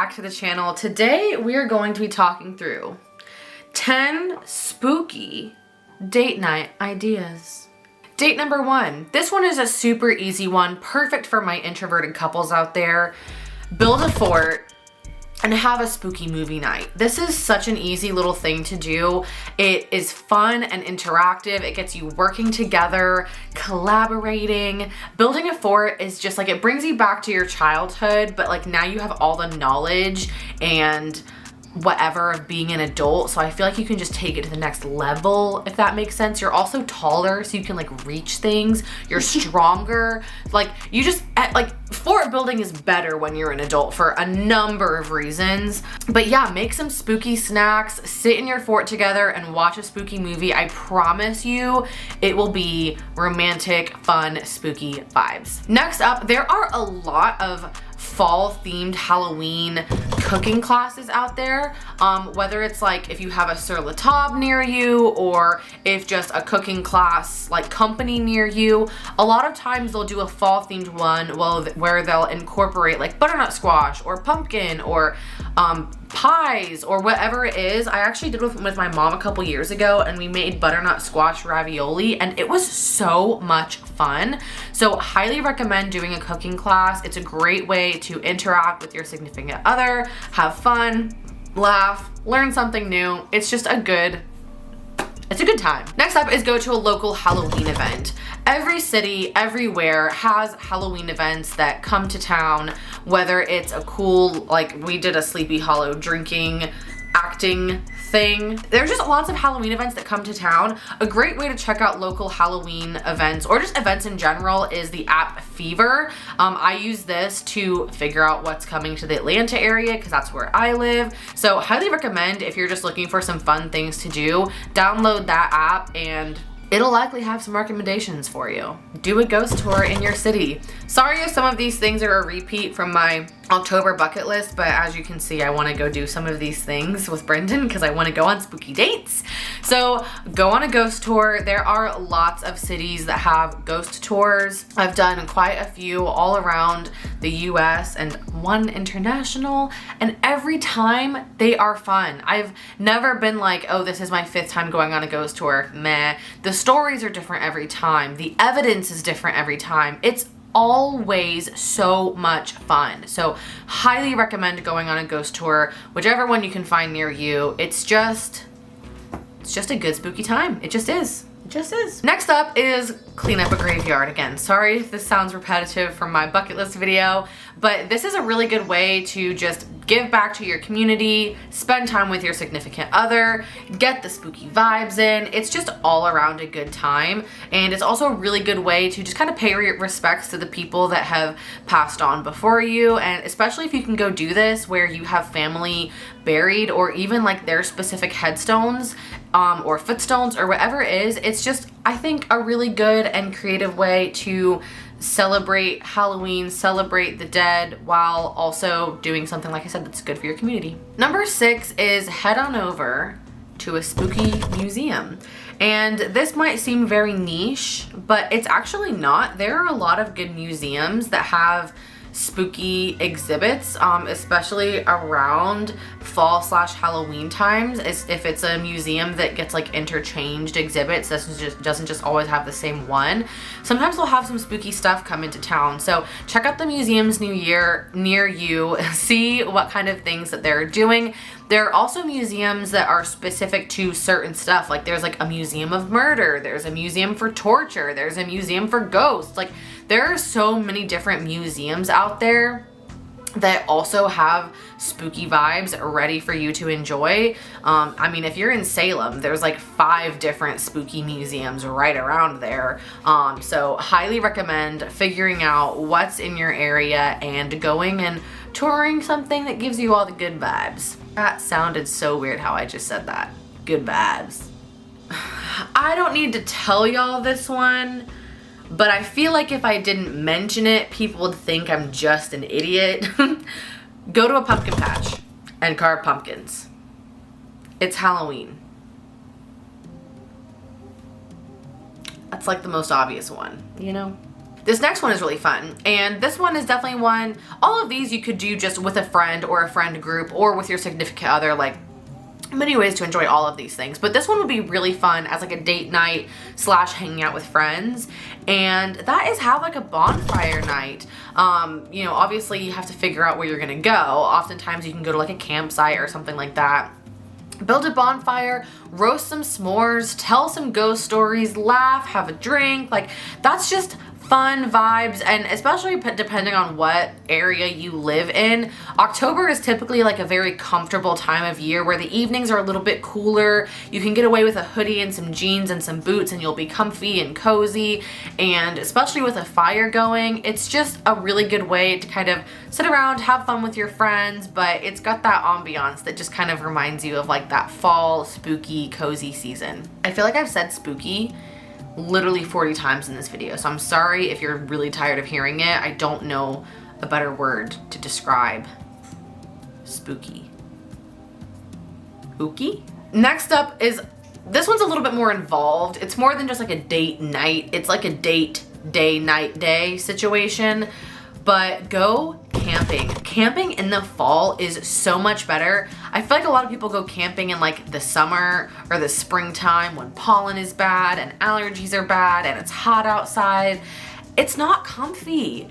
back to the channel. Today we are going to be talking through 10 spooky date night ideas. Date number 1. This one is a super easy one, perfect for my introverted couples out there. Build a fort and have a spooky movie night. This is such an easy little thing to do. It is fun and interactive. It gets you working together, collaborating. Building a fort is just like, it brings you back to your childhood, but like now you have all the knowledge and whatever of being an adult. So I feel like you can just take it to the next level, if that makes sense. You're also taller, so you can like reach things. You're stronger. Like you just, like fort building is better when you're an adult for a number of reasons. But yeah, make some spooky snacks, sit in your fort together and watch a spooky movie. I promise you it will be romantic, fun, spooky vibes. Next up, there are a lot of fall themed Halloween cooking classes out there. Whether it's like if you have a C.H.A.P.T.E.R.S near you, or if just a cooking class like company near you, a lot of times they'll do a fall themed one where they'll incorporate like butternut squash or pumpkin or pies or whatever it is. I actually did with my mom a couple years ago, and we made butternut squash ravioli and it was so much fun. So highly recommend doing a cooking class. It's a great way to interact with your significant other, have fun, laugh, learn something new. It's just a good time. Next up is go to a local Halloween event. Every city, everywhere has Halloween events that come to town, whether it's a cool, like we did a Sleepy Hollow drinking, acting thing. There's just lots of Halloween events that come to town. A great way to check out local Halloween events or just events in general is the app Fever. I use this to figure out what's coming to the Atlanta area because that's where I live. So highly recommend if you're just looking for some fun things to do, download that app and it'll likely have some recommendations for you. Do a ghost tour in your city. Sorry if some of these things are a repeat from my October bucket list, but as you can see, I want to go do some of these things with Brendan because I want to go on spooky dates. So go on a ghost tour. There are lots of cities that have ghost tours. I've done quite a few all around the US and one international, and every time they are fun. I've never been like, oh, this is my 5th time going on a ghost tour. Meh. The stories are different every time. The evidence is different every time. It's always so much fun. So highly recommend going on a ghost tour, whichever one you can find near you. It's just a good spooky time. It just is. It just is. Next up is clean up a graveyard. Again, sorry if this sounds repetitive from my bucket list video, but this is a really good way to just give back to your community, spend time with your significant other, get the spooky vibes in. It's just all around a good time. And it's also a really good way to just kind of pay your respects to the people that have passed on before you. And especially if you can go do this where you have family buried or even like their specific headstones or footstones or whatever it is. It's just, I think, a really good and creative way to celebrate Halloween, celebrate the dead, while also doing something, like I said, that's good for your community. Number 6 is head on over to a spooky museum. And this might seem very niche, but it's actually not. There are a lot of good museums that have spooky exhibits, especially around fall/Halloween times. If it's a museum that gets like interchanged exhibits, doesn't just always have the same one. Sometimes they'll have some spooky stuff come into town. So check out the museums near you, see what kind of things that they're doing. There are also museums that are specific to certain stuff. Like there's like a museum of murder, there's a museum for torture, there's a museum for ghosts. Like there are so many different museums out there that also have spooky vibes ready for you to enjoy. I mean, if you're in Salem, there's like 5 different spooky museums right around there. So highly recommend figuring out what's in your area and going and touring something that gives you all the good vibes. That sounded so weird how I just said that. Good vibes. I don't need to tell y'all this one, but I feel like if I didn't mention it, people would think I'm just an idiot. Go to a pumpkin patch and carve pumpkins. It's Halloween. That's like the most obvious one, you know? This next one is really fun, and this one is definitely one, all of these you could do just with a friend or a friend group or with your significant other, like many ways to enjoy all of these things. But this one would be really fun as like a date night slash hanging out with friends, and that is have like a bonfire night. You know, obviously you have to figure out where you're gonna go. Oftentimes you can go to like a campsite or something like that. Build a bonfire, roast some s'mores, tell some ghost stories, laugh, have a drink. Like, that's just fun vibes, and especially depending on what area you live in, October is typically like a very comfortable time of year where the evenings are a little bit cooler. You can get away with a hoodie and some jeans and some boots and you'll be comfy and cozy, and especially with a fire going, it's just a really good way to kind of sit around, have fun with your friends, but it's got that ambiance that just kind of reminds you of like that fall, spooky, cozy season. I feel like I've said spooky literally 40 times in this video, so I'm sorry if you're really tired of hearing it. I don't know a better word to describe spooky. Spooky? Next up is, this one's a little bit more involved. It's more than just like a date night. It's like a date, day, night, day situation, but go camping. Camping in the fall is so much better. I feel like a lot of people go camping in like the summer or the springtime when pollen is bad and allergies are bad and it's hot outside. It's not comfy.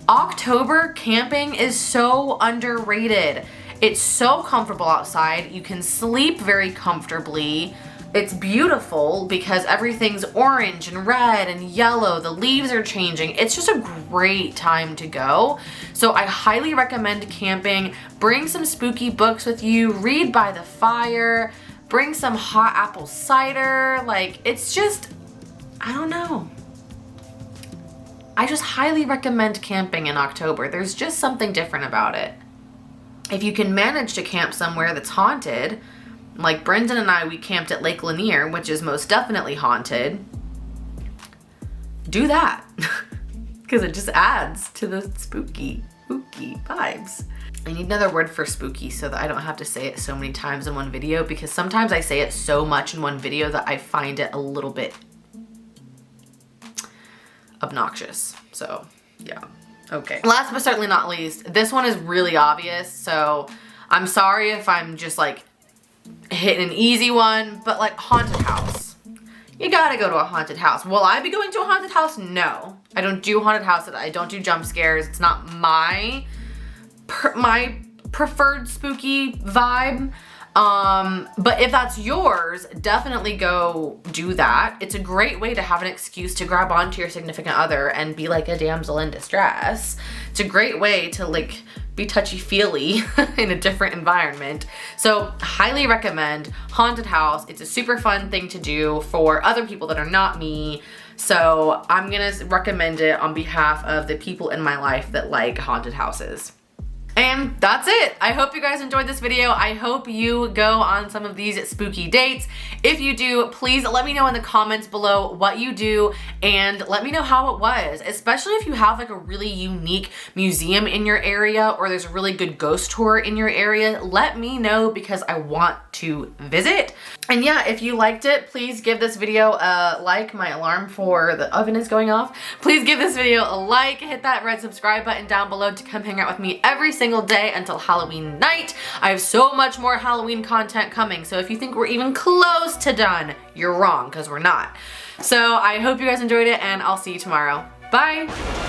October camping is so underrated. It's so comfortable outside. You can sleep very comfortably. It's beautiful because everything's orange and red and yellow. The leaves are changing. It's just a great time to go. So I highly recommend camping. Bring some spooky books with you. Read by the fire. Bring some hot apple cider. Like, it's just, I don't know. I just highly recommend camping in October. There's just something different about it. If you can manage to camp somewhere that's haunted, like Brendan and I, we camped at Lake Lanier, which is most definitely haunted. Do that, because it just adds to the spooky vibes. I need another word for spooky so that I don't have to say it so many times in one video, because sometimes I say it so much in one video that I find it a little bit obnoxious. So yeah, okay. Last but certainly not least, this one is really obvious, so I'm sorry if I'm just like hitting an easy one, but like haunted house. You gotta go to a haunted house. Will I be going to a haunted house? No. I don't do haunted houses. I don't do jump scares. It's not my preferred spooky vibe. But if that's yours, definitely go do that. It's a great way to have an excuse to grab onto your significant other and be like a damsel in distress. It's a great way to like be touchy-feely in a different environment. So highly recommend haunted house. It's a super fun thing to do for other people that are not me. So I'm gonna recommend it on behalf of the people in my life that like haunted houses. And that's it. I hope you guys enjoyed this video. I hope you go on some of these spooky dates. If you do, please let me know in the comments below what you do and let me know how it was, especially if you have like a really unique museum in your area or there's a really good ghost tour in your area. Let me know because I want to visit. And yeah, if you liked it, please give this video a like. My alarm for the oven is going off. Please give this video a like, hit that red subscribe button down below to come hang out with me every single day until Halloween night. I have so much more Halloween content coming, so if you think we're even close to done, you're wrong, because we're not. So I hope you guys enjoyed it, and I'll see you tomorrow. Bye!